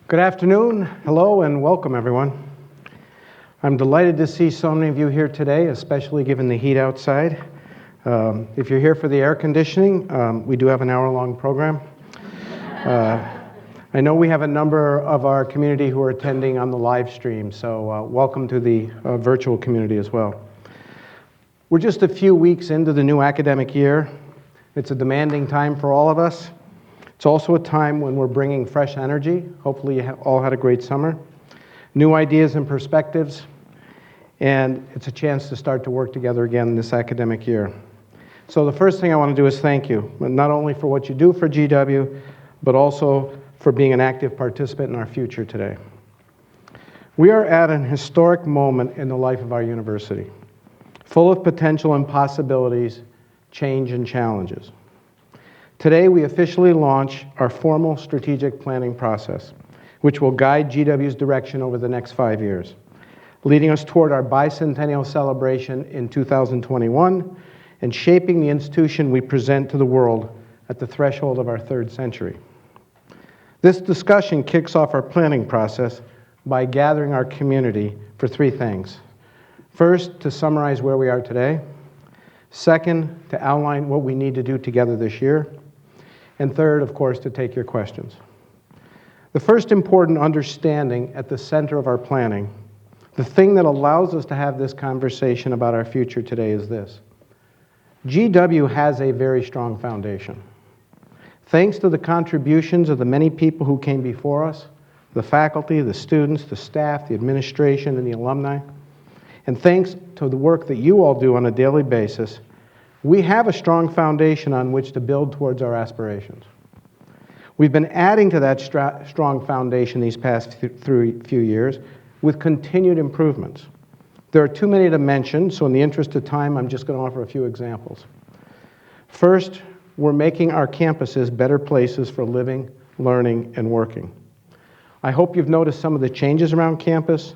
Good afternoon, hello, and welcome everyone. I'm delighted to see so many of you here today, especially given the heat outside. If you're here for the air conditioning, we do have an hour-long program. I know we have a number of our community who are attending on the live stream, so welcome to the virtual community as well. We're just a few weeks into the new academic year. It's a demanding time for all of us. It's also a time when we're bringing fresh energy. Hopefully you all had a great summer. New ideas and perspectives, and it's a chance to start to work together again this academic year. So the first thing I want to do is thank you, not only for what you do for GW, but also for being an active participant in our future today. We are at an historic moment in the life of our university, full of potential and possibilities, change and challenges. Today, we officially launch our formal strategic planning process, which will guide GW's direction over the next 5 years, leading us toward our bicentennial celebration in 2021 and shaping the institution we present to the world at the threshold of our third century. This discussion kicks off our planning process by gathering our community for three things. First, to summarize where we are today. Second, to outline what we need to do together this year. And third, of course, to take your questions. The first important understanding at the center of our planning, the thing that allows us to have this conversation about our future today is this. GW has a very strong foundation. Thanks to the contributions of the many people who came before us, the faculty, the students, the staff, the administration, and the alumni, and thanks to the work that you all do on a daily basis, we have a strong foundation on which to build towards our aspirations. We've been adding to that strong foundation these past few years with continued improvements. There are too many to mention, so in the interest of time, I'm just going to offer a few examples. First, we're making our campuses better places for living, learning, and working. I hope you've noticed some of the changes around campus.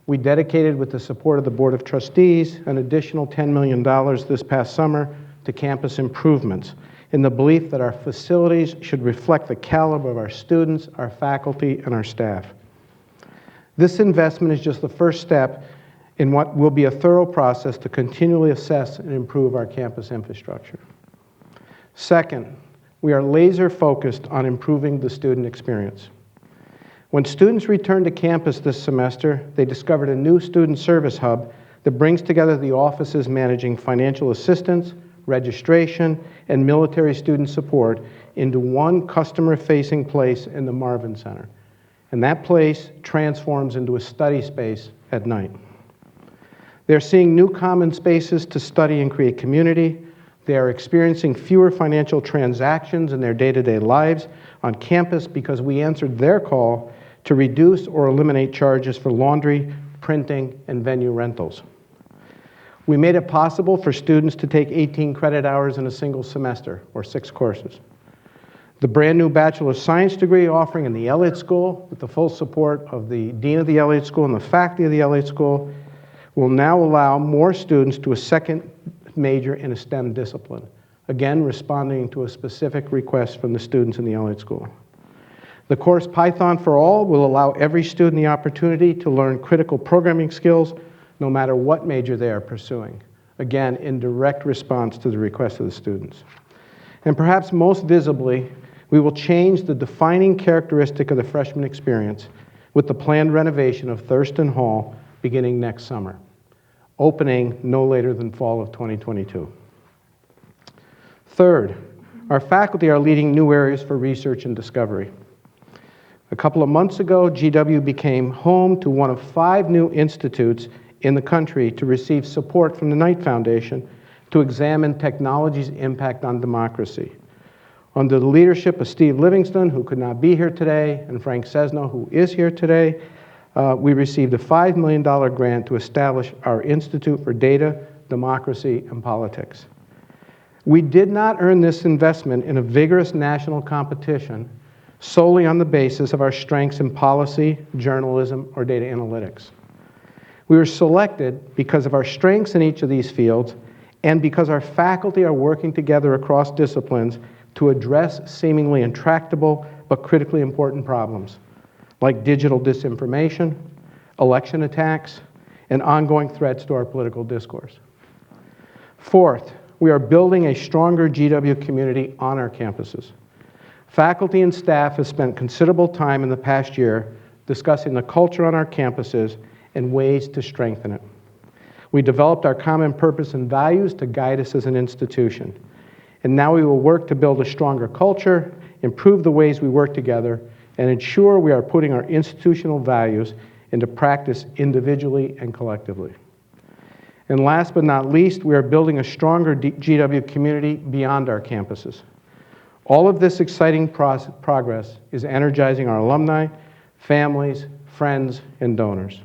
We dedicated, with the support of the Board of Trustees, an additional $10 million this past summer to campus improvements, in the belief that our facilities should reflect the caliber of our students, our faculty, and our staff. This investment is just the first step in what will be a thorough process to continually assess and improve our campus infrastructure. Second, we are laser focused on improving the student experience. When students returned to campus this semester, they discovered a new student service hub that brings together the offices managing financial assistance, registration, and military student support into one customer-facing place in the Marvin Center. And that place transforms into a study space at night. They're seeing new common spaces to study and create community. They are experiencing fewer financial transactions in their day-to-day lives on campus because we answered their call to reduce or eliminate charges for laundry, printing, and venue rentals. We made it possible for students to take 18 credit hours in a single semester, or 6 courses. The brand new Bachelor of Science degree offering in the Elliott School, with the full support of the Dean of the Elliott School and the faculty of the Elliott School, will now allow more students to a second major in a STEM discipline, again responding to a specific request from the students in the Elliott School. The course Python for All will allow every student the opportunity to learn critical programming skills no matter what major they are pursuing, again in direct response to the request of the students. And perhaps most visibly, we will change the defining characteristic of the freshman experience with the planned renovation of Thurston Hall beginning next summer, opening no later than fall of 2022. Third, our faculty are leading new areas for research and discovery. A couple of months ago, GW became home to one of 5 new institutes in the country to receive support from the Knight Foundation to examine technology's impact on democracy. Under the leadership of Steve Livingston, who could not be here today, and Frank Cesno, who is here today, we received a $5 million grant to establish our Institute for Data, Democracy, and Politics. We did not earn this investment in a vigorous national competition solely on the basis of our strengths in policy, journalism, or data analytics. We were selected because of our strengths in each of these fields and because our faculty are working together across disciplines to address seemingly intractable but critically important problems, like digital disinformation, election attacks, and ongoing threats to our political discourse. Fourth, we are building a stronger GW community on our campuses. Faculty and staff have spent considerable time in the past year discussing the culture on our campuses and ways to strengthen it. We developed our common purpose and values to guide us as an institution. And now we will work to build a stronger culture, improve the ways we work together, and ensure we are putting our institutional values into practice individually and collectively. And last but not least, we are building a stronger GW community beyond our campuses. All of this exciting progress is energizing our alumni, families, friends, and donors.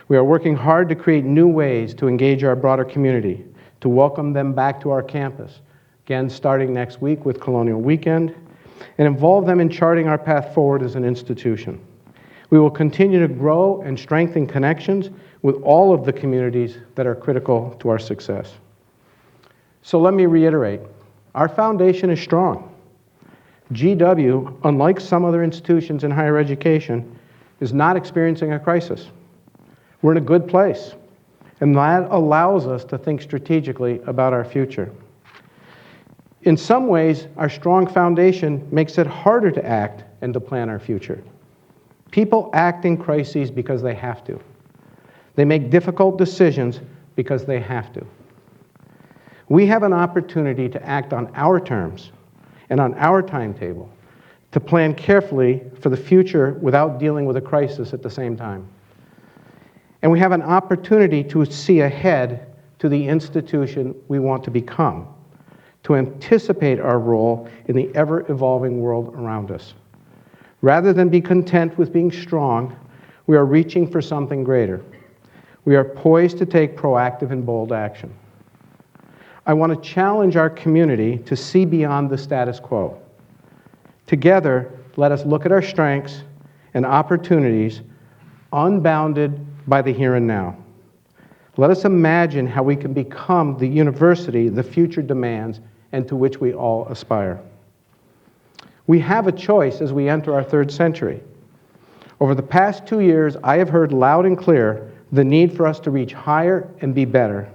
We are working hard to create new ways to engage our broader community, to welcome them back to our campus, again starting next week with Colonial Weekend, and involve them in charting our path forward as an institution. We will continue to grow and strengthen connections with all of the communities that are critical to our success. So let me reiterate, our foundation is strong. GW, unlike some other institutions in higher education, is not experiencing a crisis. We're in a good place, and that allows us to think strategically about our future. In some ways, our strong foundation makes it harder to act and to plan our future. People act in crises because they have to. They make difficult decisions because they have to. We have an opportunity to act on our terms and on our timetable, to plan carefully for the future without dealing with a crisis at the same time. And we have an opportunity to see ahead to the institution we want to become, to anticipate our role in the ever-evolving world around us. Rather than be content with being strong, we are reaching for something greater. We are poised to take proactive and bold action. I want to challenge our community to see beyond the status quo. Together, let us look at our strengths and opportunities unbounded by the here and now. Let us imagine how we can become the university the future demands and to which we all aspire. We have a choice as we enter our third century. Over the past 2 years, I have heard loud and clear the need for us to reach higher and be better.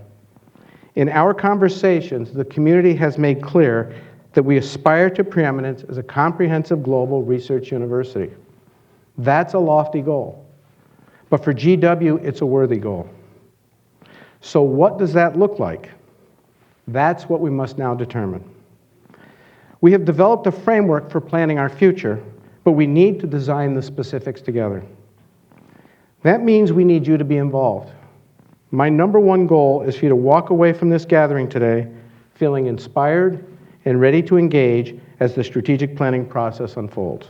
In our conversations, the community has made clear that we aspire to preeminence as a comprehensive global research university. That's a lofty goal. But for GW, it's a worthy goal. So what does that look like? That's what we must now determine. We have developed a framework for planning our future, but we need to design the specifics together. That means we need you to be involved. My number one goal is for you to walk away from this gathering today feeling inspired and ready to engage as the strategic planning process unfolds.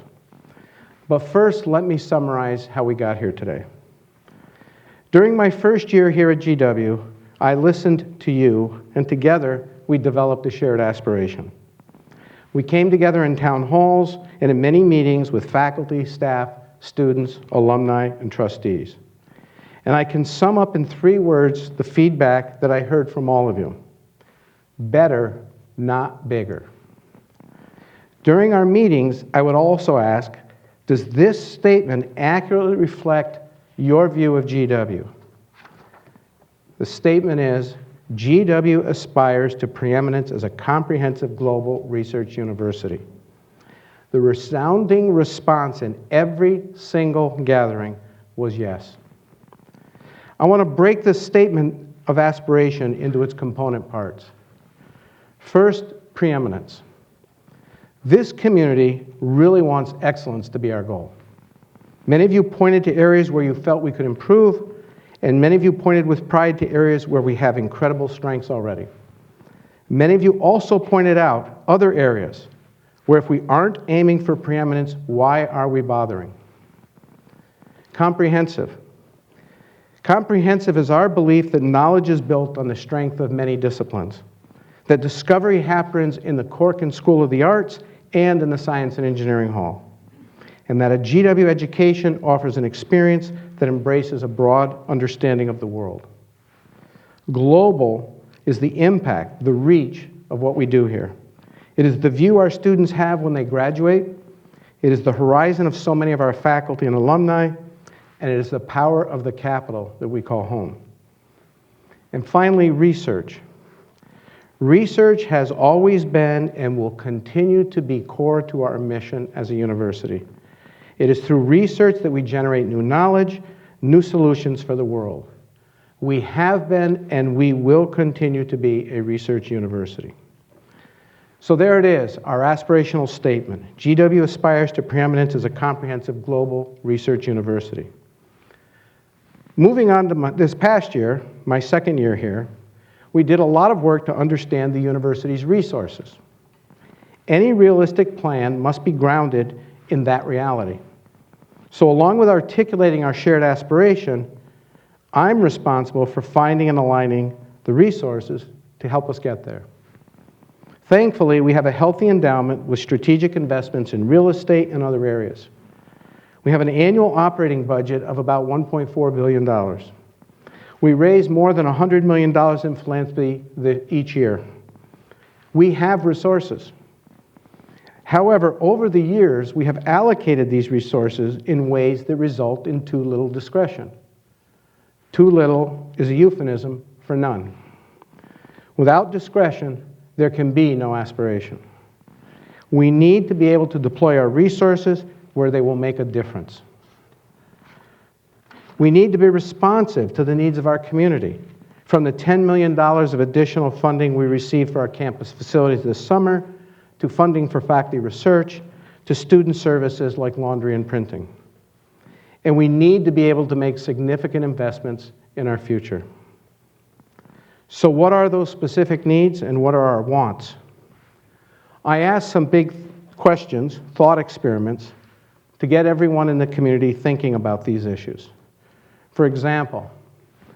But first, let me summarize how we got here today. During my first year here at GW, I listened to you, and together we developed a shared aspiration. We came together in town halls and in many meetings with faculty, staff, students, alumni, and trustees. And I can sum up in 3 words the feedback that I heard from all of you. Better, not bigger. During our meetings, I would also ask, does this statement accurately reflect your view of GW? The statement is, GW aspires to preeminence as a comprehensive global research university. The resounding response in every single gathering was yes. I want to break this statement of aspiration into its component parts. First, preeminence. This community really wants excellence to be our goal. Many of you pointed to areas where you felt we could improve, and many of you pointed with pride to areas where we have incredible strengths already. Many of you also pointed out other areas where if we aren't aiming for preeminence, why are we bothering? Comprehensive. Comprehensive is our belief that knowledge is built on the strength of many disciplines, that discovery happens in the Corcoran School of the Arts and in the Science and Engineering Hall, and that a GW education offers an experience that embraces a broad understanding of the world. Global is the impact, the reach of what we do here. It is the view our students have when they graduate. It is the horizon of so many of our faculty and alumni, and it is the power of the capital that we call home. And finally, research. Research has always been and will continue to be core to our mission as a university. It is through research that we generate new knowledge, new solutions for the world. We have been and we will continue to be a research university. So there it is, our aspirational statement. GW aspires to preeminence as a comprehensive global research university. Moving on to this past year, my second year here, we did a lot of work to understand the university's resources. Any realistic plan must be grounded in that reality. So along with articulating our shared aspiration, I'm responsible for finding and aligning the resources to help us get there. Thankfully, we have a healthy endowment with strategic investments in real estate and other areas. We have an annual operating budget of about $1.4 billion. We raise more than $100 million in philanthropy each year. We have resources. However, over the years, we have allocated these resources in ways that result in too little discretion. Too little is a euphemism for none. Without discretion, there can be no aspiration. We need to be able to deploy our resources where they will make a difference. We need to be responsive to the needs of our community. From the $10 million of additional funding we received for our campus facilities this summer, to funding for faculty research, to student services like laundry and printing. And we need to be able to make significant investments in our future. So what are those specific needs and what are our wants? I asked some big questions, thought experiments, to get everyone in the community thinking about these issues. For example,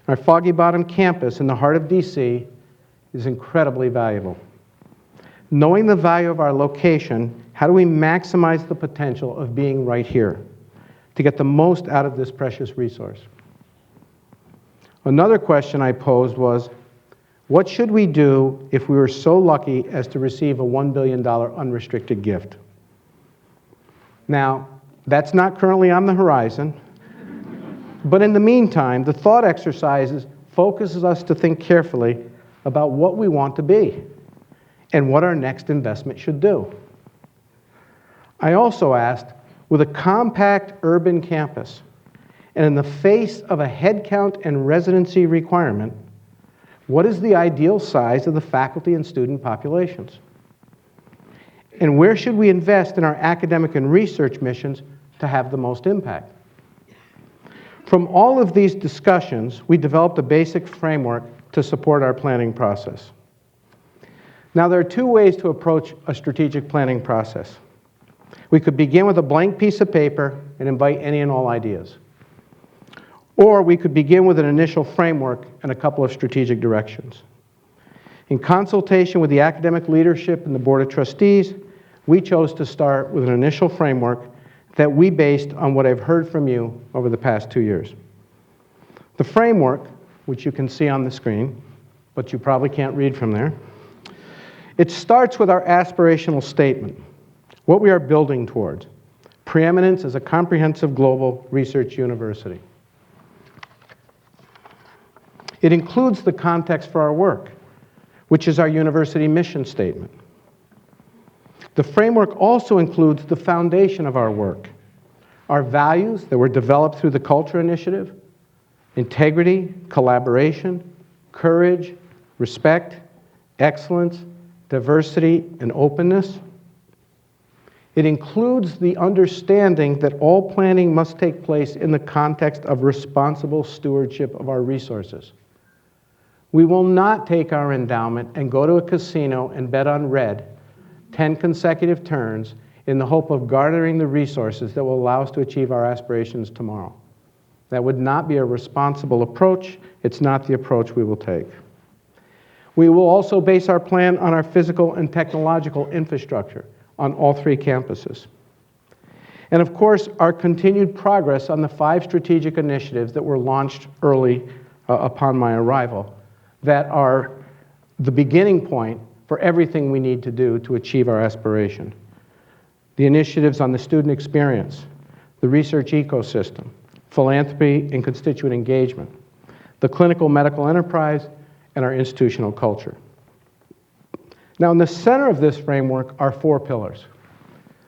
our Foggy Bottom campus in the heart of DC is incredibly valuable. Knowing the value of our location, how do we maximize the potential of being right here to get the most out of this precious resource? Another question I posed was, what should we do if we were so lucky as to receive a $1 billion unrestricted gift? Now, that's not currently on the horizon, but in the meantime, the thought exercises focuses us to think carefully about what we want to be and what our next investment should do. I also asked, with a compact urban campus, and in the face of a headcount and residency requirement, what is the ideal size of the faculty and student populations? And where should we invest in our academic and research missions to have the most impact? From all of these discussions, we developed a basic framework to support our planning process. Now, there are two ways to approach a strategic planning process. We could begin with a blank piece of paper and invite any and all ideas. Or we could begin with an initial framework and a couple of strategic directions. In consultation with the academic leadership and the Board of Trustees, we chose to start with an initial framework that we based on what I've heard from you over the past 2 years. The framework, which you can see on the screen, but you probably can't read from there, it starts with our aspirational statement, what we are building towards, preeminence as a comprehensive global research university. It includes the context for our work, which is our university mission statement. The framework also includes the foundation of our work, our values that were developed through the Culture Initiative, integrity, collaboration, courage, respect, excellence, diversity, and openness. It includes the understanding that all planning must take place in the context of responsible stewardship of our resources. We will not take our endowment and go to a casino and bet on red 10 consecutive turns in the hope of garnering the resources that will allow us to achieve our aspirations tomorrow. That would not be a responsible approach. It's not the approach we will take. We will also base our plan on our physical and technological infrastructure on all 3 campuses. And of course, our continued progress on the 5 strategic initiatives that were launched early upon my arrival that are the beginning point for everything we need to do to achieve our aspiration. The initiatives on the student experience, the research ecosystem, philanthropy and constituent engagement, the clinical medical enterprise, and our institutional culture. Now, in the center of this framework are 4 pillars: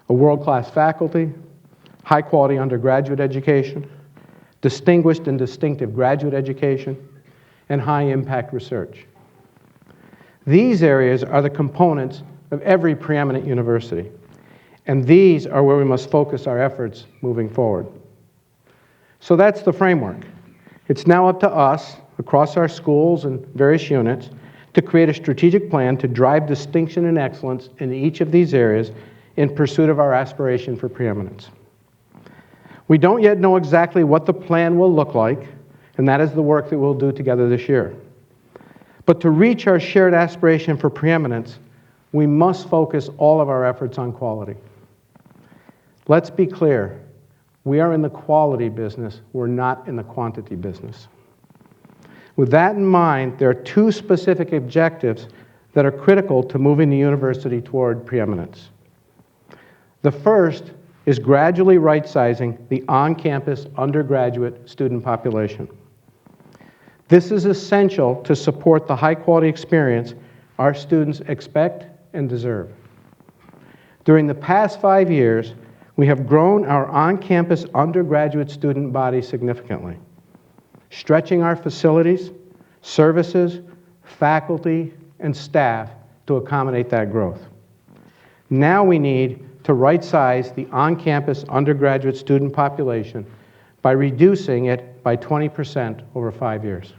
a world-class faculty, high-quality undergraduate education, distinguished and distinctive graduate education, and high-impact research. These areas are the components of every preeminent university, and these are where we must focus our efforts moving forward. So that's the framework. It's now up to us, across our schools and various units, to create a strategic plan to drive distinction and excellence in each of these areas in pursuit of our aspiration for preeminence. We don't yet know exactly what the plan will look like, and that is the work that we'll do together this year. But to reach our shared aspiration for preeminence, we must focus all of our efforts on quality. Let's be clear, we are in the quality business, we're not in the quantity business. With that in mind, there are 2 specific objectives that are critical to moving the university toward preeminence. The first is gradually right-sizing the on-campus undergraduate student population. This is essential to support the high-quality experience our students expect and deserve. During the past 5 years, we have grown our on-campus undergraduate student body significantly, stretching our facilities, services, faculty, and staff to accommodate that growth. Now we need to right-size the on-campus undergraduate student population by reducing it by 20% over 5 years.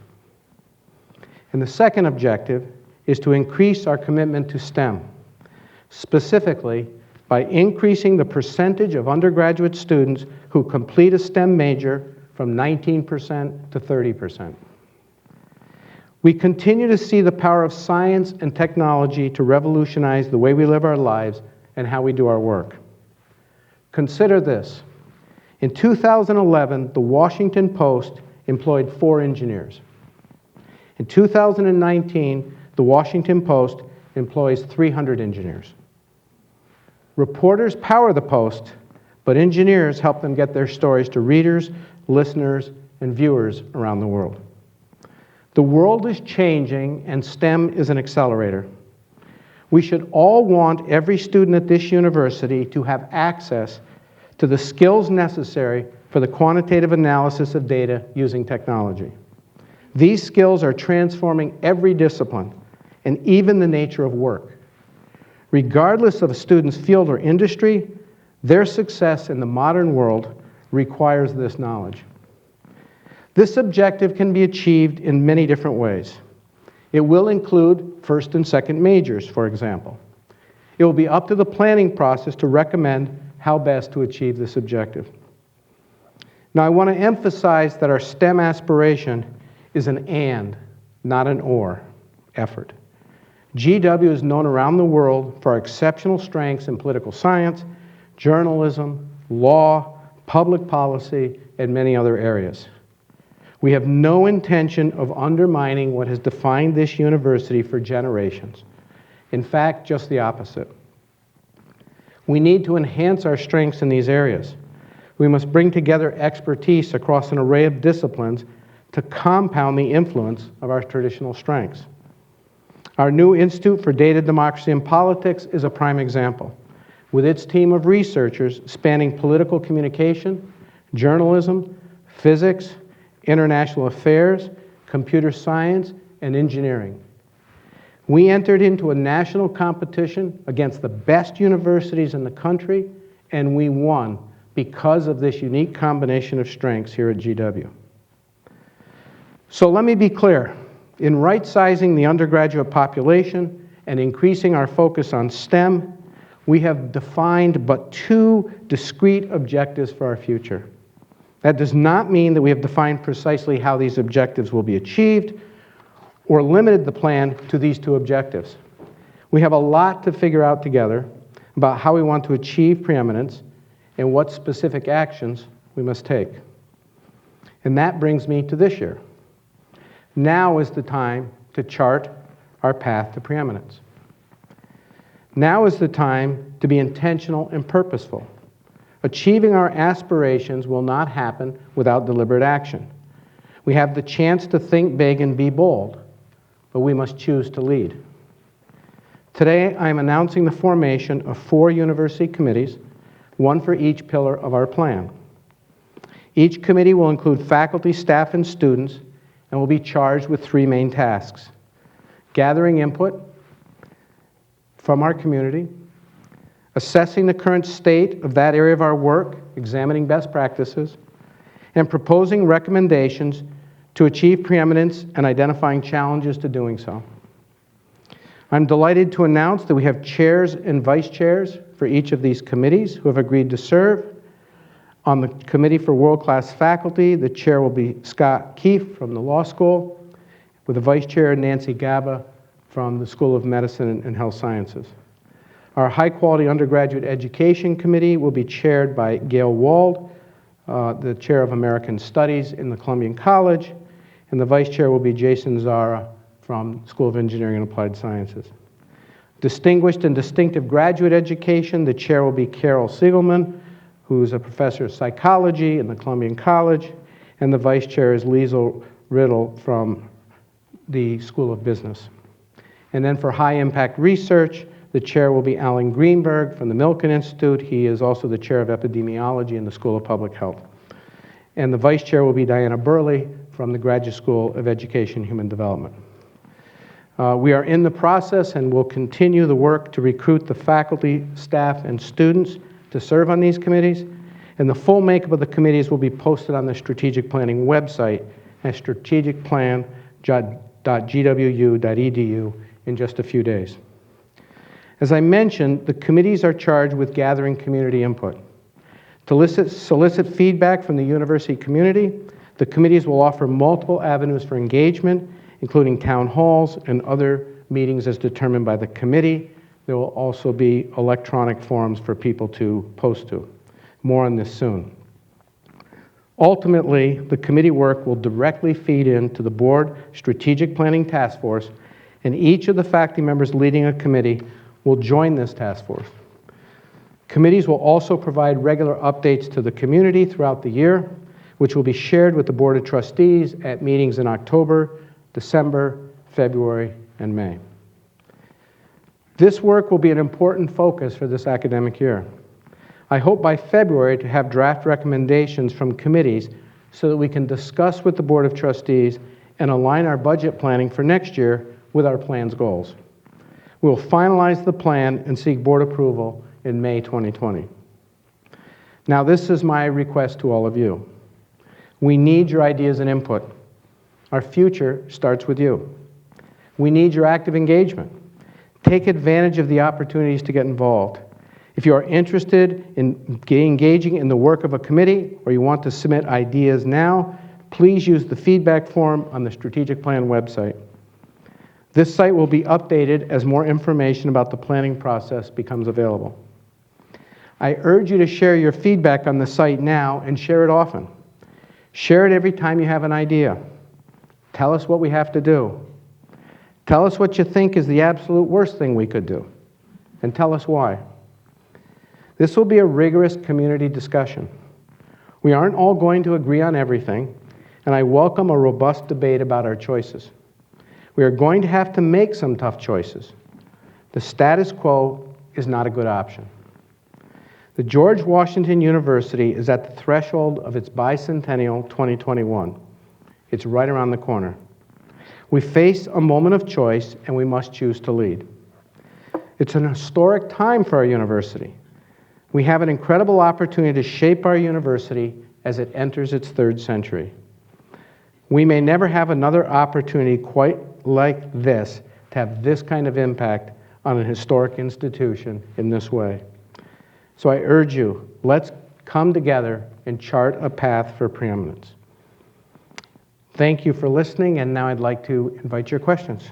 And the second objective is to increase our commitment to STEM, specifically by increasing the percentage of undergraduate students who complete a STEM major from 19% to 30%. We continue to see the power of science and technology to revolutionize the way we live our lives and how we do our work. Consider this. In 2011, the Washington Post employed 4 engineers. In 2019, the Washington Post employs 300 engineers. Reporters power the Post, but engineers help them get their stories to readers, listeners, and viewers around the world. The world is changing, and STEM is an accelerator. We should all want every student at this university to have access to the skills necessary for the quantitative analysis of data using technology. These skills are transforming every discipline and even the nature of work. Regardless of a student's field or industry, their success in the modern world requires this knowledge. This objective can be achieved in many different ways. It will include first and second majors, for example. It will be up to the planning process to recommend how best to achieve this objective. Now, I want to emphasize that our STEM aspiration is an and, not an or, effort. GW is known around the world for our exceptional strengths in political science, journalism, law, public policy, and many other areas. We have no intention of undermining what has defined this university for generations. In fact, just the opposite. We need to enhance our strengths in these areas. We must bring together expertise across an array of disciplines to compound the influence of our traditional strengths. Our new Institute for Data, Democracy, and Politics is a prime example, with its team of researchers spanning political communication, journalism, physics, international affairs, computer science, and engineering. We entered into a national competition against the best universities in the country, and we won because of this unique combination of strengths here at GW. So let me be clear. In right-sizing the undergraduate population and increasing our focus on STEM, we have defined but 2 discrete objectives for our future. That does not mean that we have defined precisely how these objectives will be achieved or limited the plan to these 2 objectives. We have a lot to figure out together about how we want to achieve preeminence and what specific actions we must take. And that brings me to this year. Now is the time to chart our path to preeminence. Now is the time to be intentional and purposeful. Achieving our aspirations will not happen without deliberate action. We have the chance to think big and be bold, but we must choose to lead. Today, I am announcing the formation of 4 university committees, one for each pillar of our plan. Each committee will include faculty, staff, and students, and will be charged with 3 main tasks: gathering input from our community, assessing the current state of that area of our work, examining best practices, and proposing recommendations to achieve preeminence and identifying challenges to doing so. I'm delighted to announce that we have chairs and vice chairs for each of these committees who have agreed to serve. On the Committee for World-Class Faculty, the chair will be Scott Keefe from the law school, with the vice chair Nancy Gaba from the School of Medicine and Health Sciences. Our high-quality undergraduate education committee will be chaired by Gail Wald, the chair of American Studies in the Columbian College, and the vice chair will be Jason Zara from School of Engineering and Applied Sciences. Distinguished and distinctive graduate education, the chair will be Carol Siegelman, who's a professor of psychology in the Columbian College, and the vice chair is Liesl Riddle from the School of Business. And then for high-impact research, the chair will be Alan Greenberg from the Milken Institute. He is also the chair of epidemiology in the School of Public Health. And the vice chair will be Diana Burley from the Graduate School of Education and Human Development. We are in the process and will continue the work to recruit the faculty, staff, and students to serve on these committees. And the full makeup of the committees will be posted on the strategic planning website at strategicplan.gwu.edu in just a few days. As I mentioned, the committees are charged with gathering community input. To solicit feedback from the university community, the committees will offer multiple avenues for engagement, including town halls and other meetings as determined by the committee. There will also be electronic forums for people to post to. More on this soon. Ultimately, the committee work will directly feed into the board strategic planning task force, and each of the faculty members leading a committee will join this task force. Committees will also provide regular updates to the community throughout the year, which will be shared with the Board of Trustees at meetings in October, December, February, and May. This work will be an important focus for this academic year. I hope by February to have draft recommendations from committees so that we can discuss with the Board of Trustees and align our budget planning for next year with our plan's goals. We will finalize the plan and seek board approval in May 2020. Now, this is my request to all of you. We need your ideas and input. Our future starts with you. We need your active engagement. Take advantage of the opportunities to get involved. If you are interested in engaging in the work of a committee or you want to submit ideas now, please use the feedback form on the strategic plan website. This site will be updated as more information about the planning process becomes available. I urge you to share your feedback on the site now and share it often. Share it every time you have an idea. Tell us what we have to do. Tell us what you think is the absolute worst thing we could do, and tell us why. This will be a rigorous community discussion. We aren't all going to agree on everything, and I welcome a robust debate about our choices. We are going to have to make some tough choices. The status quo is not a good option. The George Washington University is at the threshold of its bicentennial 2021. It's right around the corner. We face a moment of choice, and we must choose to lead. It's an historic time for our university. We have an incredible opportunity to shape our university as it enters its 3rd century. We may never have another opportunity quite like this to have this kind of impact on an historic institution in this way. So I urge you, let's come together and chart a path for preeminence. Thank you for listening, and now I'd like to invite your questions.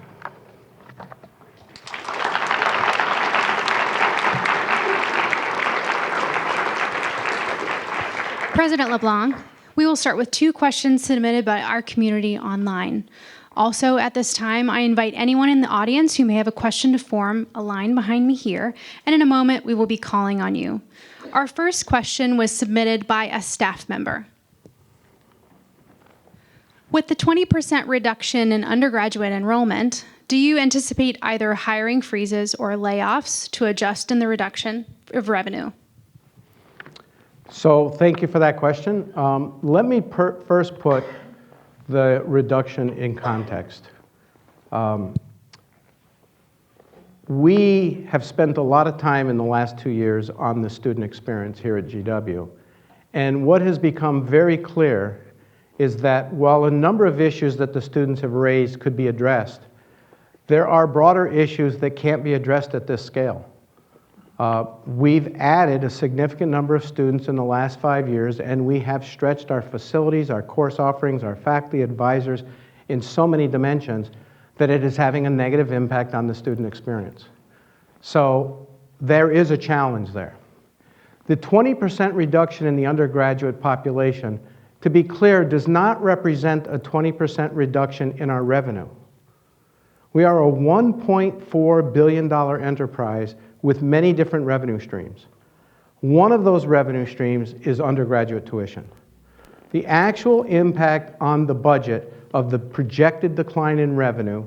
President LeBlanc, we will start with 2 questions submitted by our community online. Also, at this time, I invite anyone in the audience who may have a question to form a line behind me here, and in a moment, we will be calling on you. Our first question was submitted by a staff member. With the 20% reduction in undergraduate enrollment, do you anticipate either hiring freezes or layoffs to adjust in the reduction of revenue? So thank you for that question. Let me first put the reduction in context. We have spent a lot of time in the last 2 years on the student experience here at GW. And what has become very clear is that while a number of issues that the students have raised could be addressed, there are broader issues that can't be addressed at this scale. We've added a significant number of students in the last 5 years, and we have stretched our facilities, our course offerings, our faculty advisors in so many dimensions that it is having a negative impact on the student experience. So there is a challenge there. The 20% reduction in the undergraduate population, to be clear, does not represent a 20% reduction in our revenue. We are a $1.4 billion enterprise with many different revenue streams. One of those revenue streams is undergraduate tuition. The actual impact on the budget of the projected decline in revenue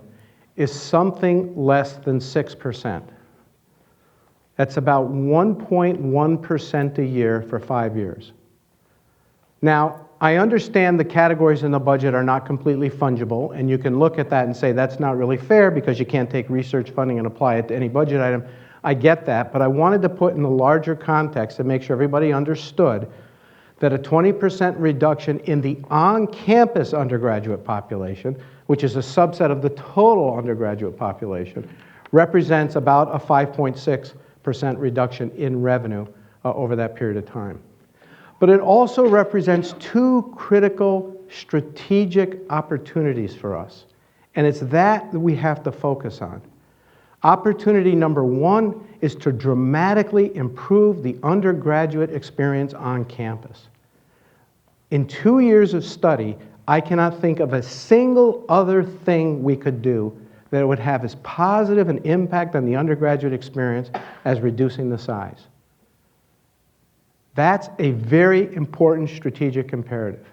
is something less than 6%. That's about 1.1% a year for 5 years. Now, I understand the categories in the budget are not completely fungible, and you can look at that and say that's not really fair because you can't take research funding and apply it to any budget item. I get that, but I wanted to put in the larger context to make sure everybody understood that a 20% reduction in the on-campus undergraduate population, which is a subset of the total undergraduate population, represents about a 5.6% reduction in revenue over that period of time. But it also represents two critical strategic opportunities for us, and it's that we have to focus on. Opportunity number one is to dramatically improve the undergraduate experience on campus. In 2 years of study, I cannot think of a single other thing we could do that would have as positive an impact on the undergraduate experience as reducing the size. That's a very important strategic imperative.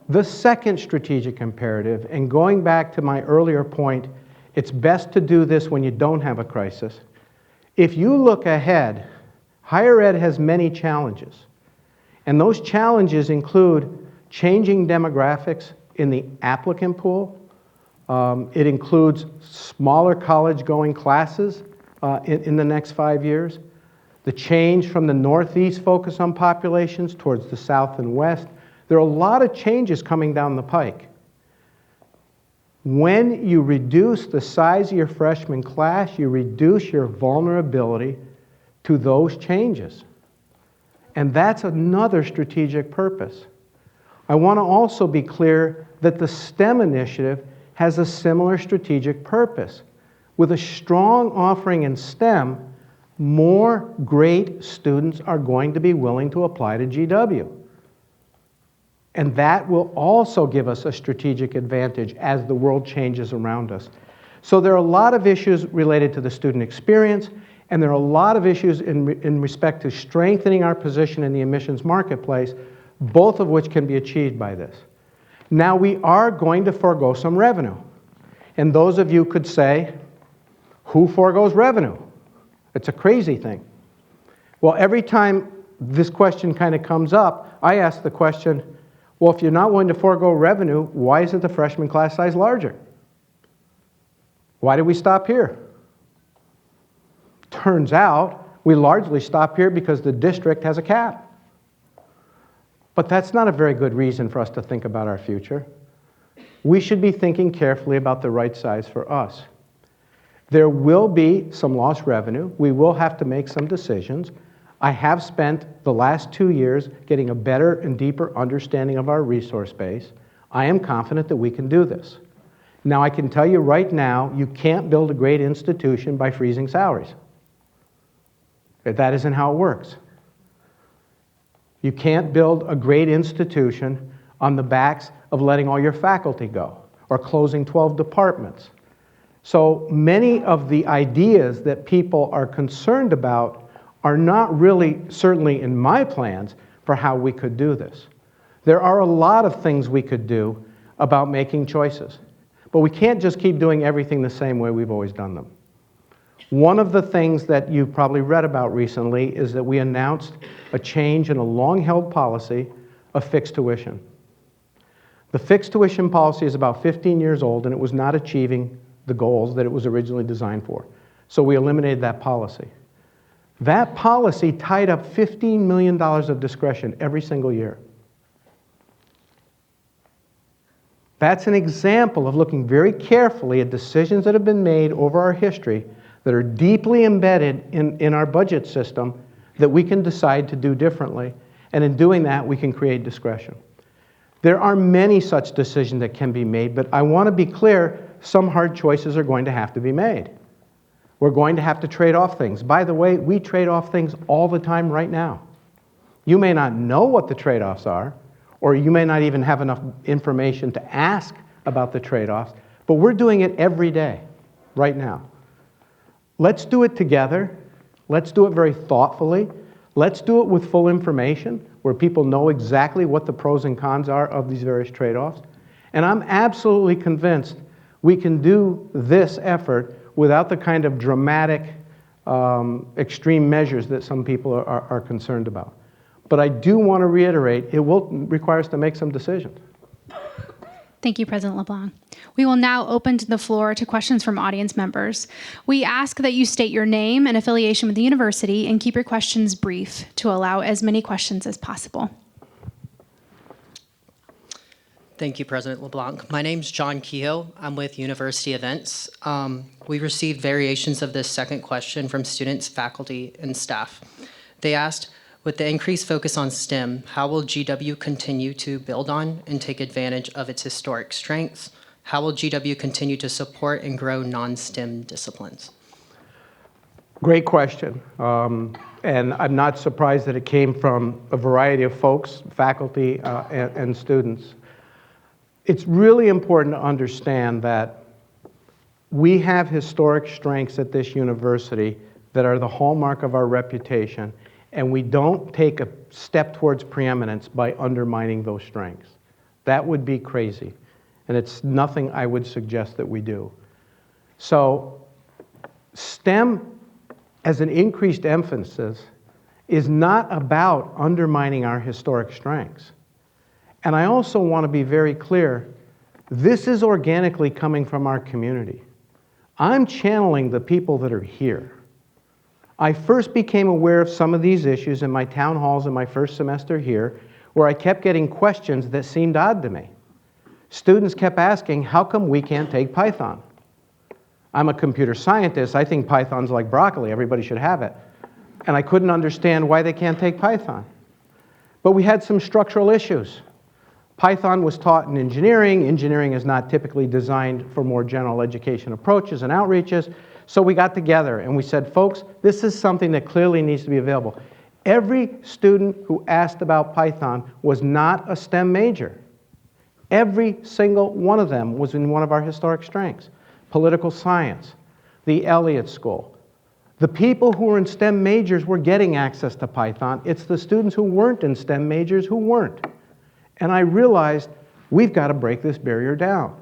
The second strategic imperative, and going back to my earlier point, it's best to do this when you don't have a crisis. If you look ahead, higher ed has many challenges. And those challenges include changing demographics in the applicant pool. It includes smaller college-going classes in the next 5 years. The change from the Northeast focus on populations towards the South and West. There are a lot of changes coming down the pike. When you reduce the size of your freshman class, you reduce your vulnerability to those changes. And that's another strategic purpose. I want to also be clear that the STEM initiative has a similar strategic purpose. With a strong offering in STEM, more great students are going to be willing to apply to GW. And that will also give us a strategic advantage as the world changes around us. So there are a lot of issues related to the student experience, and there are a lot of issues in respect to strengthening our position in the admissions marketplace, both of which can be achieved by this. Now, we are going to forego some revenue. And those of you could say, who forgoes revenue? It's a crazy thing. Well, every time this question kind of comes up, I ask the question, well, if you're not willing to forego revenue, why isn't the freshman class size larger? Why did we stop here? Turns out we largely stop here because the district has a cap. But that's not a very good reason for us to think about our future. We should be thinking carefully about the right size for us. There will be some lost revenue. We will have to make some decisions. I have spent the last 2 years getting a better and deeper understanding of our resource base. I am confident that we can do this. Now, I can tell you right now, you can't build a great institution by freezing salaries. That isn't how it works. You can't build a great institution on the backs of letting all your faculty go, or closing 12 departments. So many of the ideas that people are concerned about are not really, certainly in my plans, for how we could do this. There are a lot of things we could do about making choices, but we can't just keep doing everything the same way we've always done them. One of the things that you've probably read about recently is that we announced a change in a long-held policy of fixed tuition. The fixed tuition policy is about 15 years old, and it was not achieving the goals that it was originally designed for. So we eliminated that policy. That policy tied up $15 million of discretion every single year. That's an example of looking very carefully at decisions that have been made over our history that are deeply embedded in our budget system that we can decide to do differently. And in doing that, we can create discretion. There are many such decisions that can be made, but I want to be clear, some hard choices are going to have to be made. We're going to have to trade off things. By the way, we trade off things all the time right now. You may not know what the trade-offs are, or you may not even have enough information to ask about the trade-offs, but we're doing it every day, right now. Let's do it together. Let's do it very thoughtfully. Let's do it with full information, where people know exactly what the pros and cons are of these various trade-offs. And I'm absolutely convinced we can do this effort without the kind of dramatic, extreme measures that some people are concerned about. But I do want to reiterate, it will require us to make some decisions. Thank you, President LeBlanc. We will now open to the floor to questions from audience members. We ask that you state your name and affiliation with the university and keep your questions brief to allow as many questions as possible. Thank you, President LeBlanc. My name's John Kehoe. I'm with University Events. We received variations of this second question from students, faculty, and staff. They asked, with the increased focus on STEM, how will GW continue to build on and take advantage of its historic strengths? How will GW continue to support and grow non-STEM disciplines? Great question. And I'm not surprised that it came from a variety of folks, faculty, and students. It's really important to understand that we have historic strengths at this university that are the hallmark of our reputation, and we don't take a step towards preeminence by undermining those strengths. That would be crazy, and it's nothing I would suggest that we do. So STEM, as an increased emphasis, is not about undermining our historic strengths. And I also want to be very clear, this is organically coming from our community. I'm channeling the people that are here. I first became aware of some of these issues in my town halls in my first semester here, where I kept getting questions that seemed odd to me. Students kept asking, how come we can't take Python? I'm a computer scientist. I think Python's like broccoli. Everybody should have it. And I couldn't understand why they can't take Python. But we had some structural issues. Python was taught in engineering. Engineering is not typically designed for more general education approaches and outreaches. So we got together and we said, folks, this is something that clearly needs to be available. Every student who asked about Python was not a STEM major. Every single one of them was in one of our historic strengths. Political science, the Elliott School. The people who were in STEM majors were getting access to Python. It's the students who weren't in STEM majors who weren't. And I realized we've got to break this barrier down.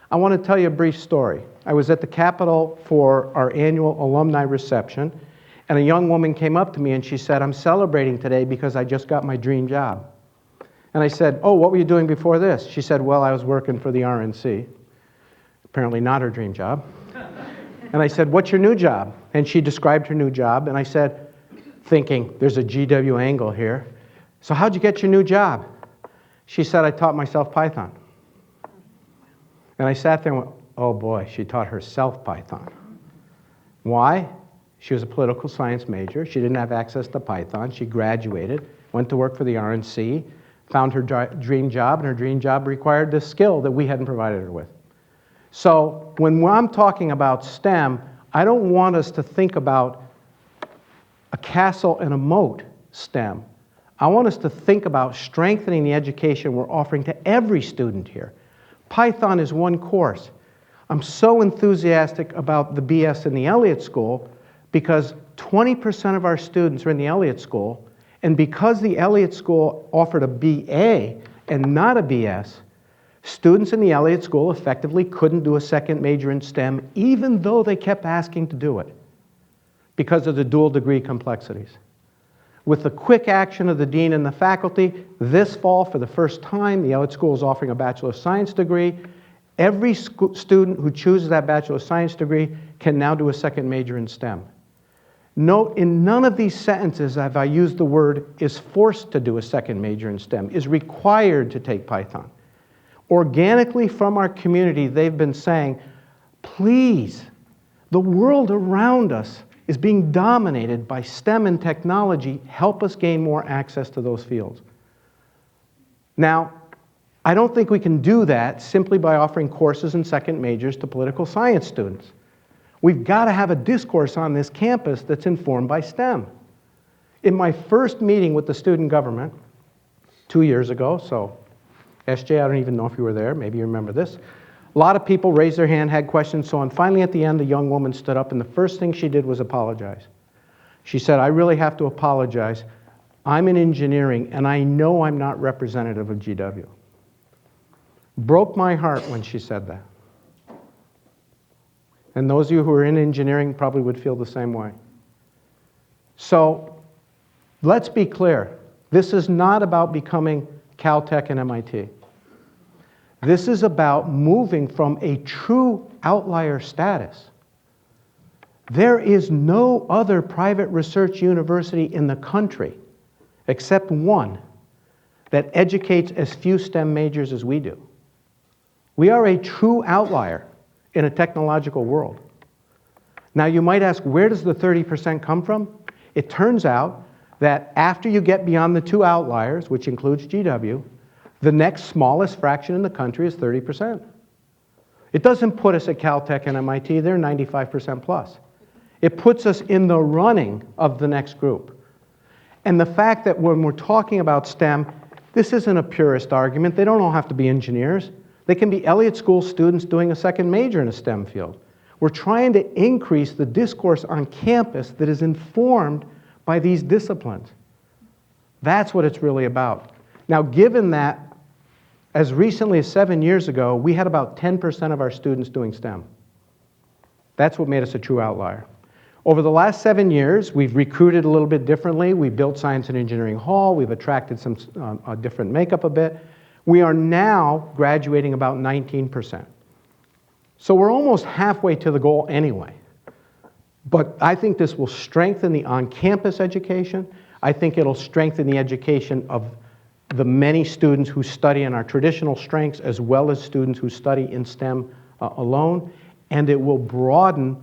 I want to tell you a brief story. I was at the Capitol for our annual alumni reception, and a young woman came up to me and she said, I'm celebrating today because I just got my dream job. And I said, oh, what were you doing before this? She said, well, I was working for the RNC. Apparently not her dream job. And I said, what's your new job? And she described her new job, and I said, thinking, there's a GW angle here. So how'd you get your new job? She said, I taught myself Python. And I sat there and went, oh boy, she taught herself Python. Why? She was a political science major. She didn't have access to Python. She graduated, went to work for the RNC, found her dream job, and her dream job required this skill that we hadn't provided her with. So when I'm talking about STEM, I don't want us to think about a castle and a moat STEM. I want us to think about strengthening the education we're offering to every student here. Python is one course. I'm so enthusiastic about the BS in the Elliott School because 20% of our students are in the Elliott School, and because the Elliott School offered a BA and not a BS, students in the Elliott School effectively couldn't do a second major in STEM even though they kept asking to do it because of the dual degree complexities. With the quick action of the dean and the faculty, this fall, for the first time, the Elliott School is offering a Bachelor of Science degree. Every student who chooses that Bachelor of Science degree can now do a second major in STEM. Note, in none of these sentences have I used the word is forced to do a second major in STEM, is required to take Python. Organically from our community, they've been saying, please, the world around us is being dominated by STEM and technology. Help us gain more access to those fields. Now, I don't think we can do that simply by offering courses in second majors to political science students. We've got to have a discourse on this campus that's informed by STEM. In my first meeting with the student government 2 years ago, so SJ, I don't even know if you were there, maybe you remember this. A lot of people raised their hand, had questions, so on. Finally at the end, a young woman stood up, and the first thing she did was apologize. She said, I really have to apologize. I'm in engineering, and I know I'm not representative of GW. Broke my heart when she said that. And those of you who are in engineering probably would feel the same way. So let's be clear. This is not about becoming Caltech and MIT. This is about moving from a true outlier status. There is no other private research university in the country, except one, that educates as few STEM majors as we do. We are a true outlier in a technological world. Now you might ask, where does the 30% come from? It turns out that after you get beyond the two outliers, which includes GW, the next smallest fraction in the country is 30%. It doesn't put us at Caltech and MIT, they're 95% plus. It puts us in the running of the next group. And the fact that when we're talking about STEM, this isn't a purist argument. They don't all have to be engineers. They can be Elliott School students doing a second major in a STEM field. We're trying to increase the discourse on campus that is informed by these disciplines. That's what it's really about. Now, given that, as recently as 7 years ago, we had about 10% of our students doing STEM. That's what made us a true outlier. Over the last 7 years, we've recruited a little bit differently. We built Science and Engineering Hall. We've attracted some different makeup a bit. We are now graduating about 19%. So we're almost halfway to the goal anyway. But I think this will strengthen the on-campus education. I think it'll strengthen the education of the many students who study in our traditional strengths as well as students who study in STEM alone. And it will broaden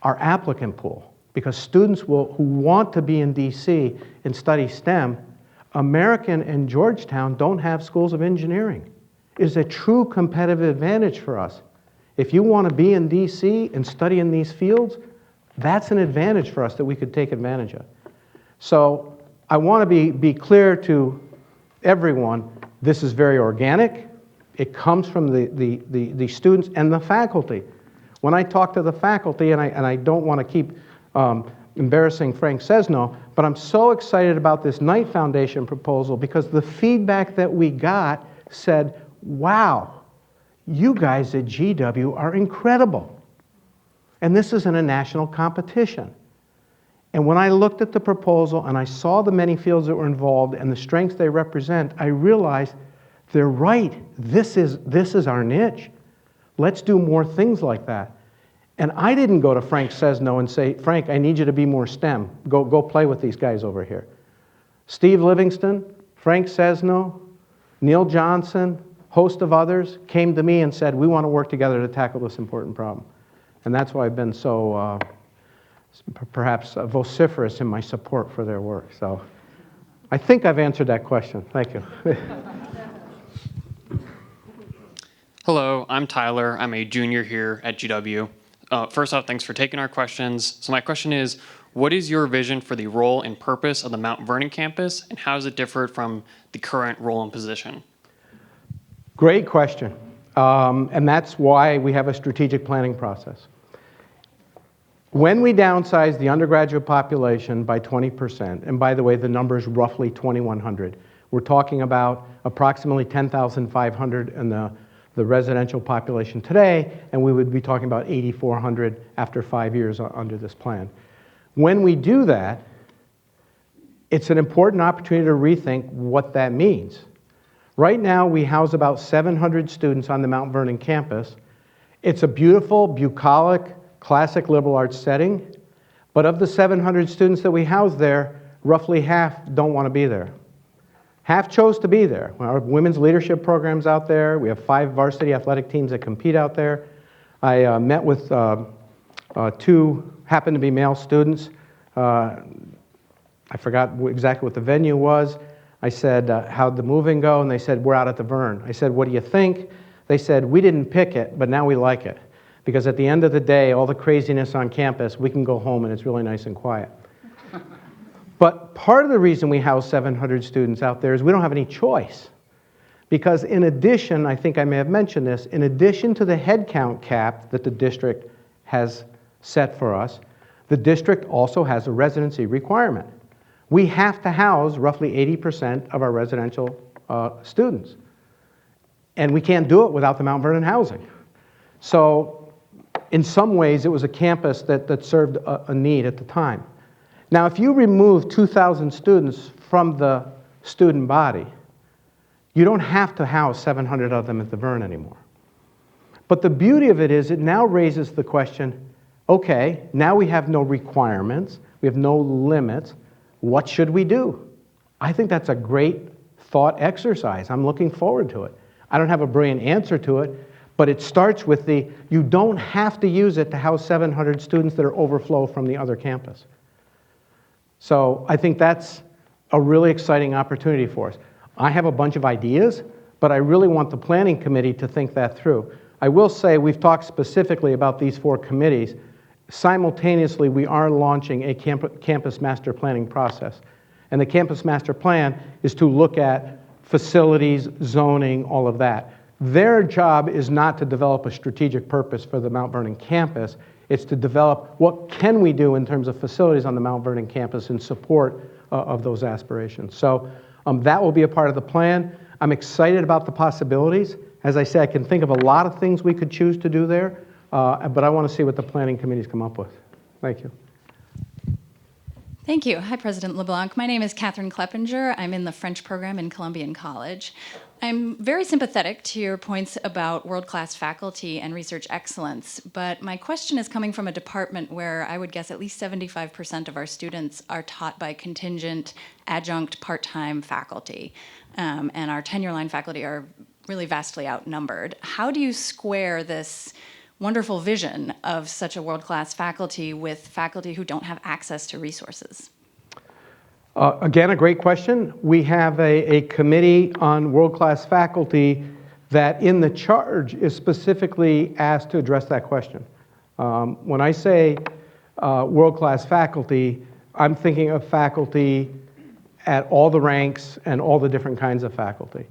our applicant pool because students who want to be in DC and study STEM, American and Georgetown don't have schools of engineering. It is a true competitive advantage for us. If you want to be in DC and study in these fields, that's an advantage for us that we could take advantage of. So I want to be clear to everyone, this is very organic. It comes from the students and the faculty. When I talk to the faculty, and I don't want to keep embarrassing Frank Sesno, but I'm so excited about this Knight Foundation proposal because the feedback that we got said, wow, you guys at GW are incredible. And this isn't a national competition. And when I looked at the proposal and I saw the many fields that were involved and the strengths they represent, I realized they're right. This is our niche. Let's do more things like that. And I didn't go to Frank Sesno and say, Frank, I need you to be more STEM. Go play with these guys over here. Steve Livingston, Frank Sesno, Neil Johnson, host of others came to me and said, we want to work together to tackle this important problem. And that's why I've been so perhaps vociferous in my support for their work. So I think I've answered that question. Thank you. Hello, I'm Tyler. I'm a junior here at GW. First off, thanks for taking our questions. So my question is, what is your vision for the role and purpose of the Mount Vernon campus, and how does it differ from the current role and position? Great question. And that's why we have a strategic planning process. When we downsize the undergraduate population by 20%, and by the way, the number is roughly 2,100, we're talking about approximately 10,500 in the residential population today, and we would be talking about 8,400 after 5 years under this plan. When we do that, it's an important opportunity to rethink what that means. Right now, we house about 700 students on the Mount Vernon campus. It's a beautiful, bucolic, classic liberal arts setting, but of the 700 students that we house there, roughly half don't want to be there. Half chose to be there. Our women's leadership program's out there. We have 5 varsity athletic teams that compete out there. I met with 2 happen to be male students. I forgot exactly what the venue was. I said, how'd the moving go? And they said, we're out at the Vern. I said, what do you think? They said, we didn't pick it, but now we like it. Because at the end of the day, all the craziness on campus, we can go home and it's really nice and quiet. But part of the reason we house 700 students out there is we don't have any choice. Because in addition, I think I may have mentioned this, in addition to the headcount cap that the district has set for us, the district also has a residency requirement. We have to house roughly 80% of our residential students. And we can't do it without the Mount Vernon housing. So in some ways, it was a campus that served a need at the time. Now, if you remove 2,000 students from the student body, you don't have to house 700 of them at the Vern anymore. But the beauty of it is it now raises the question, okay, now we have no requirements, we have no limits, what should we do? I think that's a great thought exercise. I'm looking forward to it. I don't have a brilliant answer to it, but it starts with you don't have to use it to house 700 students that are overflow from the other campus. So I think that's a really exciting opportunity for us. I have a bunch of ideas, but I really want the planning committee to think that through. I will say we've talked specifically about these 4 committees. Simultaneously, we are launching a campus master planning process. And the campus master plan is to look at facilities, zoning, all of that. Their job is not to develop a strategic purpose for the Mount Vernon campus. It's to develop what can we do in terms of facilities on the Mount Vernon campus in support of those aspirations. So that will be a part of the plan. I'm excited about the possibilities. As I say, I can think of a lot of things we could choose to do there, but I want to see what the planning committees come up with. Thank you. Thank you. Hi, President LeBlanc. My name is Catherine Kleppinger. I'm in the French program in Columbian College. I'm very sympathetic to your points about world-class faculty and research excellence, but my question is coming from a department where I would guess at least 75% of our students are taught by contingent, adjunct, part-time faculty, and our tenure-line faculty are really vastly outnumbered. How do you square this wonderful vision of such a world-class faculty with faculty who don't have access to resources? Again, a great question. We have a committee on world-class faculty that in the charge is specifically asked to address that question. When I say world-class faculty, I'm thinking of faculty at all the ranks and all the different kinds of faculty.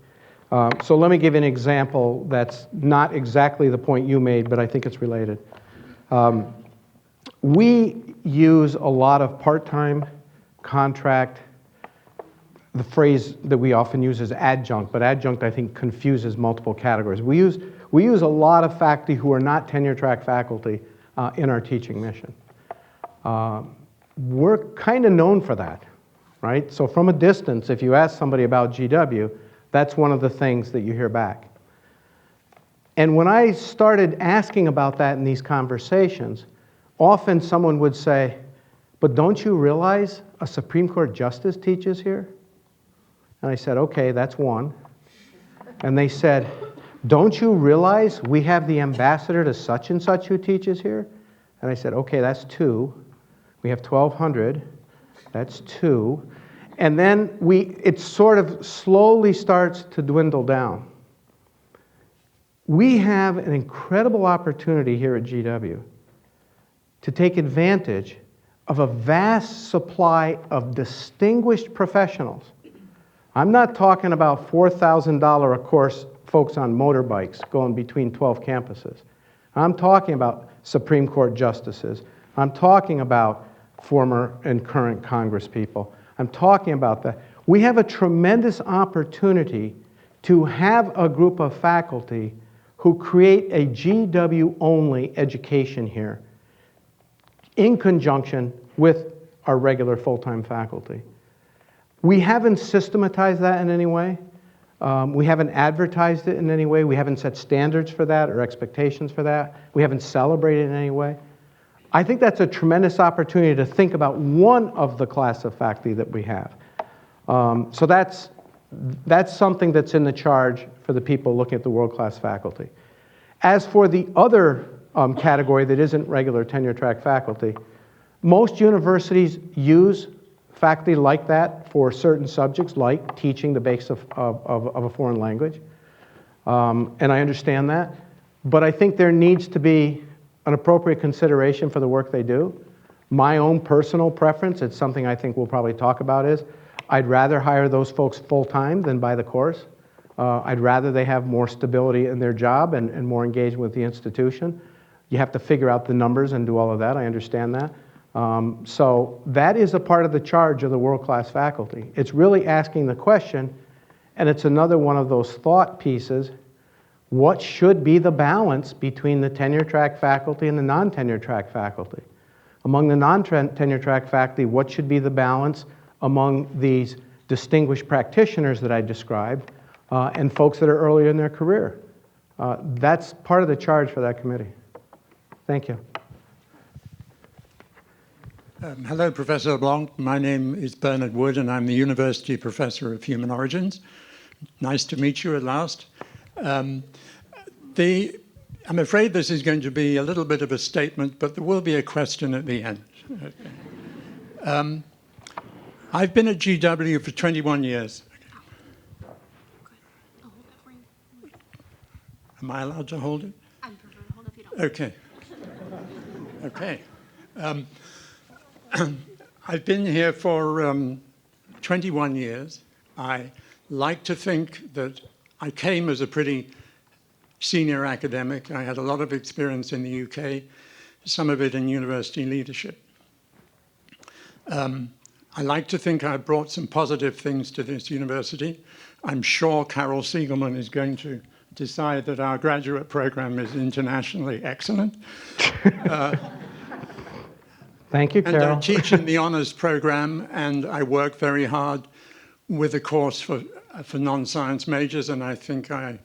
So let me give you an example that's not exactly the point you made, but I think it's related. We use a lot of part-time contract. The phrase that we often use is adjunct, but adjunct I think confuses multiple categories. We use a lot of faculty who are not tenure-track faculty in our teaching mission. We're kind of known for that, right? So from a distance, if you ask somebody about GW, that's one of the things that you hear back. And when I started asking about that in these conversations, often someone would say, but don't you realize a Supreme Court justice teaches here? And I said, okay, that's one. And they said, don't you realize we have the ambassador to such and such who teaches here? And I said, okay, that's 2. We have 1,200. That's 2. And then it sort of slowly starts to dwindle down. We have an incredible opportunity here at GW to take advantage of a vast supply of distinguished professionals. I'm not talking about $4,000 a course folks on motorbikes going between 12 campuses. I'm talking about Supreme Court justices. I'm talking about former and current Congress people. I'm talking about that. We have a tremendous opportunity to have a group of faculty who create a GW-only education here in conjunction with our regular full-time faculty. We haven't systematized that in any way. We haven't advertised it in any way. We haven't set standards for that or expectations for that. We haven't celebrated it in any way. I think that's a tremendous opportunity to think about one of the class of faculty that we have. So that's something that's in the charge for the people looking at the world-class faculty. As for the other category that isn't regular tenure-track faculty, most universities use faculty like that for certain subjects, like teaching the basics of a foreign language. And I understand that. But I think there needs to be an appropriate consideration for the work they do. My own personal preference, it's something I think we'll probably talk about, is I'd rather hire those folks full-time than by the course. I'd rather they have more stability in their job and more engagement with the institution. You have to figure out the numbers and do all of that. I understand that. So that is a part of the charge of the world-class faculty. It's really asking the question, and it's another one of those thought pieces, what should be the balance between the tenure-track faculty and the non-tenure-track faculty? Among the non-tenure-track faculty, what should be the balance among these distinguished practitioners that I described and folks that are earlier in their career? That's part of the charge for that committee. Thank you. Hello, Professor LeBlanc. My name is Bernard Wood, and I'm the University Professor of Human Origins. Nice to meet you at last. I'm afraid this is going to be a little bit of a statement, but there will be a question at the end. I've been at GW for 21 years. Am I allowed to hold it? I prefer to hold it if you don't. Okay. Okay. I've been here for 21 years. I like to think that I came as a pretty senior academic. I had a lot of experience in the UK, some of it in university leadership. I like to think I brought some positive things to this university. I'm sure Carol Siegelman is going to decide that our graduate program is internationally excellent. Thank you, Carol. And I teach in the honors program, and I work very hard with a course for non-science majors, and I think I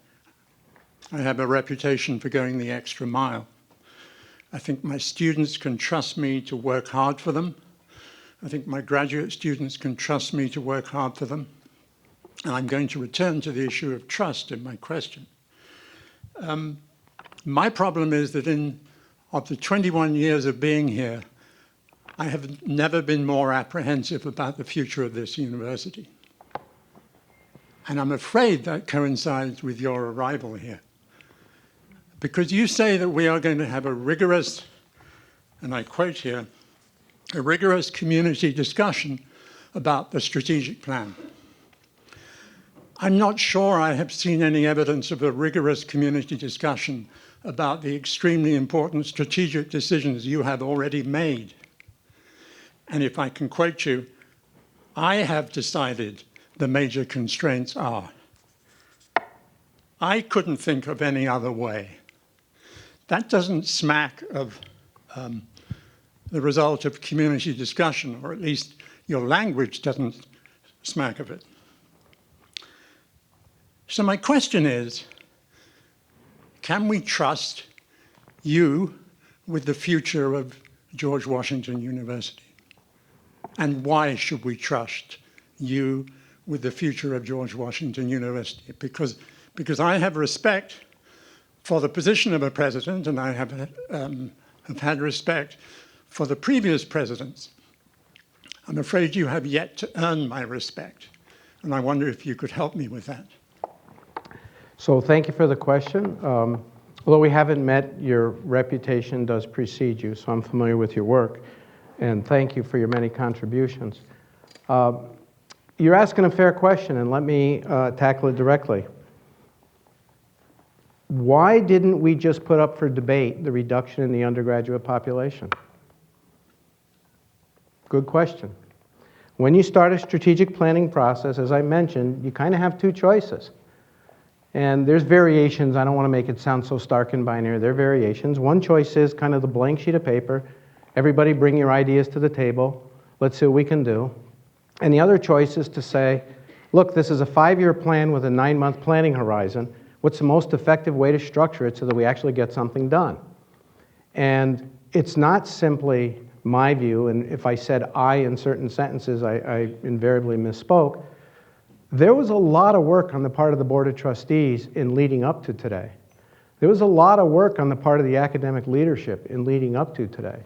have a reputation for going the extra mile. I think my students can trust me to work hard for them. I think my graduate students can trust me to work hard for them. And I'm going to return to the issue of trust in my question. My problem is that of the 21 years of being here, I have never been more apprehensive about the future of this university. And I'm afraid that coincides with your arrival here. Because you say that we are going to have a rigorous, and I quote here, a rigorous community discussion about the strategic plan. I'm not sure I have seen any evidence of a rigorous community discussion about the extremely important strategic decisions you have already made. And if I can quote you, I have decided the major constraints are. I couldn't think of any other way. That doesn't smack of the result of community discussion, or at least your language doesn't smack of it. So my question is, can we trust you with the future of George Washington University? And why should we trust you with the future of George Washington University? Because I have respect for the position of a president, and I have had respect for the previous presidents. I'm afraid you have yet to earn my respect, and I wonder if you could help me with that. So thank you for the question. Although we haven't met, your reputation does precede you, so I'm familiar with your work. And thank you for your many contributions. You're asking a fair question, and let me tackle it directly. why didn't we just put up for debate the reduction in the undergraduate population? Good question. When you start a strategic planning process, as I mentioned, you kind of have two choices. And there's variations. I don't want to make it sound so stark and binary. There are variations. One choice is kind of the blank sheet of paper. Everybody bring your ideas to the table. Let's see what we can do. And the other choice is to say, look, this is a 5-year plan with a 9-month planning horizon. What's the most effective way to structure it so that we actually get something done? And it's not simply my view, and if I said I in certain sentences, I invariably misspoke. There was a lot of work on the part of the Board of Trustees in leading up to today. There was a lot of work on the part of the academic leadership in leading up to today.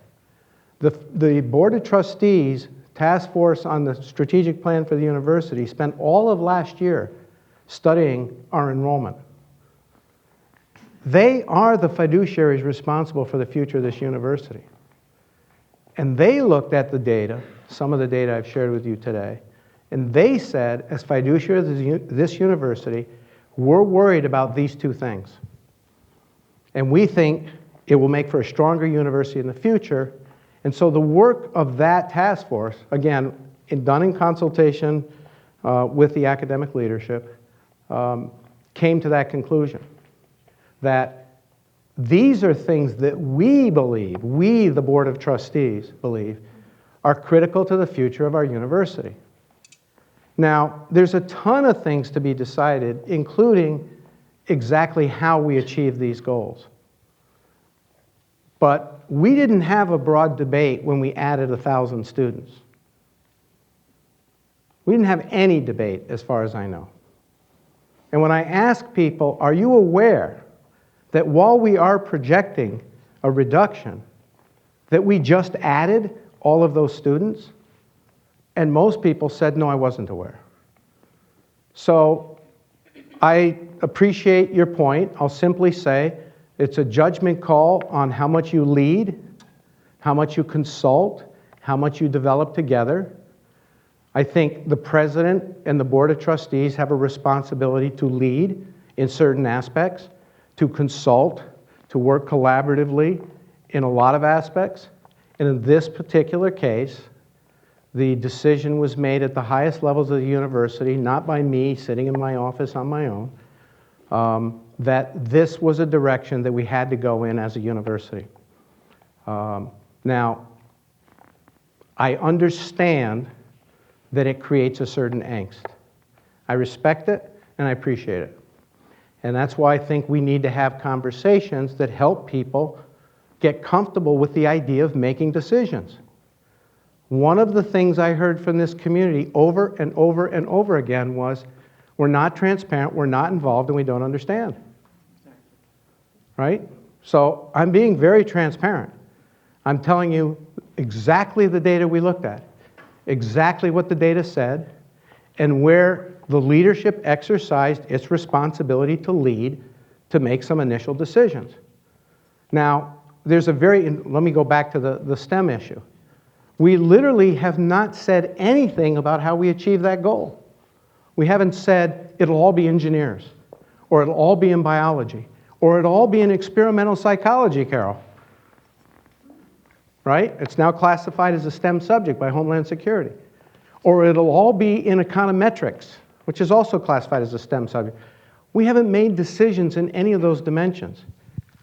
The Board of Trustees task force on the strategic plan for the university spent all of last year studying our enrollment. They are the fiduciaries responsible for the future of this university. And they looked at the data, some of the data I've shared with you today, and they said, as fiduciaries of this university, we're worried about these two things. And we think it will make for a stronger university in the future. And so the work of that task force, again, done in consultation with the academic leadership, came to that conclusion, that these are things that we believe, we, the Board of Trustees, believe, are critical to the future of our university. Now, there's a ton of things to be decided, including exactly how we achieve these goals. But we didn't have a broad debate when we added 1,000 students. We didn't have any debate, as far as I know. And when I ask people, are you aware that while we are projecting a reduction, that we just added all of those students? And most people said, no, I wasn't aware. So I appreciate your point. I'll simply say it's a judgment call on how much you lead, how much you consult, how much you develop together. I think the president and the Board of Trustees have a responsibility to lead in certain aspects, to consult, to work collaboratively in a lot of aspects. And in this particular case, the decision was made at the highest levels of the university, not by me sitting in my office on my own, that this was a direction that we had to go in as a university. Now, I understand that it creates a certain angst. I respect it and I appreciate it. And that's why I think we need to have conversations that help people get comfortable with the idea of making decisions. One of the things I heard from this community over and over and over again was, we're not transparent, we're not involved, and we don't understand. Right? So I'm being very transparent. I'm telling you exactly the data we looked at, exactly what the data said, and where the leadership exercised its responsibility to lead, to make some initial decisions. Now, let me go back to the STEM issue. We literally have not said anything about how we achieve that goal. We haven't said it'll all be engineers, or it'll all be in biology, or it'll all be in experimental psychology, Carol. Right? It's now classified as a STEM subject by Homeland Security. Or it'll all be in econometrics, which is also classified as a STEM subject. We haven't made decisions in any of those dimensions.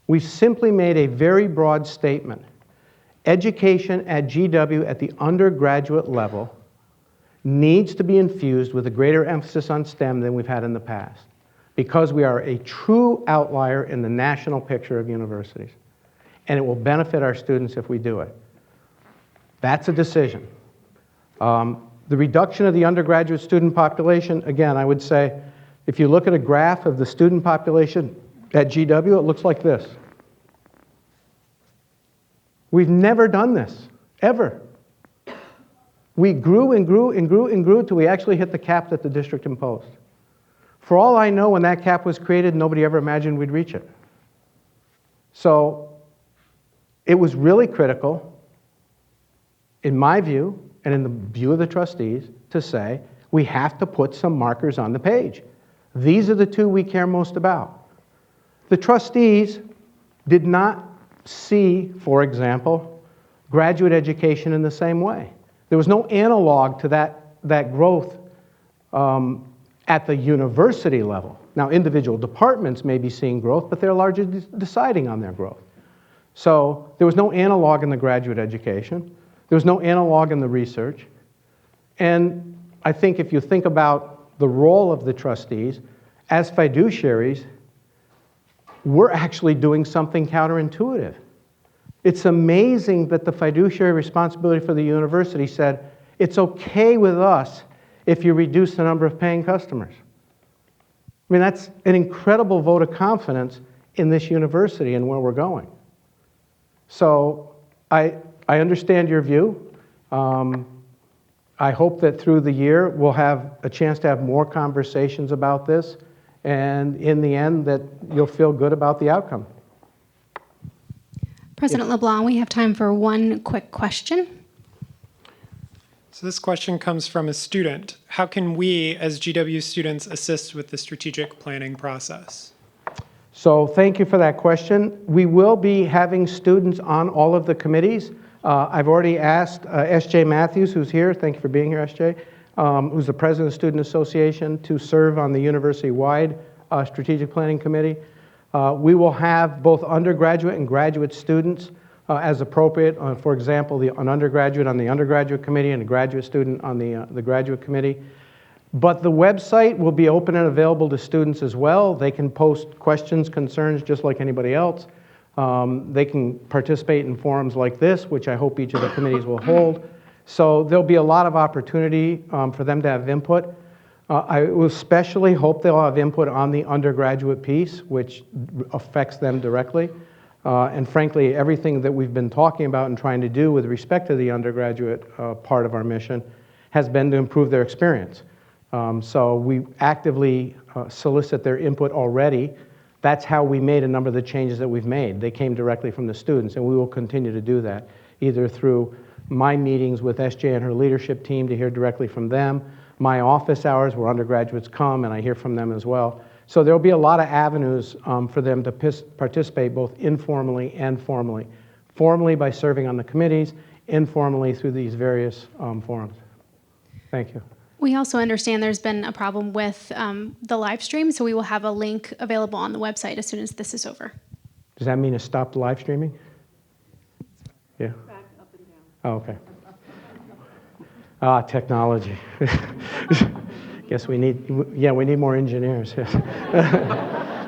We've simply made a very broad statement. Education at GW at the undergraduate level needs to be infused with a greater emphasis on STEM than we've had in the past, because we are a true outlier in the national picture of universities. And it will benefit our students if we do it. That's a decision. The reduction of the undergraduate student population, again, I would say, if you look at a graph of the student population at GW, it looks like this. We've never done this, ever. We grew and grew and grew and grew till we actually hit the cap that the district imposed. For all I know, when that cap was created, nobody ever imagined we'd reach it. So it was really critical, in my view, and in the view of the trustees, to say, we have to put some markers on the page. These are the two we care most about. The trustees did not see, for example, graduate education in the same way. There was no analog to that growth at the university level. Now, individual departments may be seeing growth, but they're largely deciding on their growth. So there was no analog in the graduate education. There was no analog in the research. And I think if you think about the role of the trustees, as fiduciaries, we're actually doing something counterintuitive. It's amazing that the fiduciary responsibility for the university said, it's okay with us if you reduce the number of paying customers. I mean, that's an incredible vote of confidence in this university and where we're going. So I understand your view. I hope that through the year we'll have a chance to have more conversations about this, and in the end that you'll feel good about the outcome. President LeBlanc, we have time for one quick question. So this question comes from a student. How can we, as GW students, assist with the strategic planning process? So thank you for that question. We will be having students on all of the committees. I've already asked S.J. Matthews, who's here, thank you for being here, S.J., who's the president of the Student Association, to serve on the university-wide strategic planning committee. We will have both undergraduate and graduate students as appropriate. For example, an undergraduate on the undergraduate committee and a graduate student on the graduate committee. But the website will be open and available to students as well. They can post questions, concerns, just like anybody else. They can participate in forums like this, which I hope each of the committees will hold. So there'll be a lot of opportunity for them to have input. I especially hope they'll have input on the undergraduate piece, which affects them directly. And frankly, everything that we've been talking about and trying to do with respect to the undergraduate part of our mission has been to improve their experience. So we actively solicit their input already. That's how we made a number of the changes that we've made. They came directly from the students, and we will continue to do that, either through my meetings with SJ and her leadership team to hear directly from them, my office hours where undergraduates come and I hear from them as well. So there'll be a lot of avenues for them to participate both informally and formally. Formally by serving on the committees, informally through these various forums. Thank you. We also understand there's been a problem with the live stream, so we will have a link available on the website as soon as this is over. Does that mean to stop the live streaming? Yeah. Back up and down. Oh, okay. Technology. Guess we need more engineers.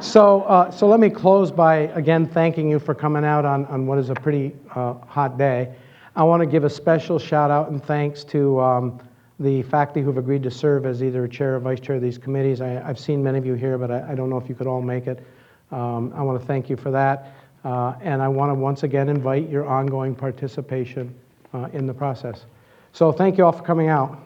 So let me close by, again, thanking you for coming out on what is a pretty hot day. I want to give a special shout out and thanks to the faculty who've agreed to serve as either chair or vice chair of these committees. I've seen many of you here, but I don't know if you could all make it. I want to thank you for that. And I want to once again invite your ongoing participation in the process. So thank you all for coming out.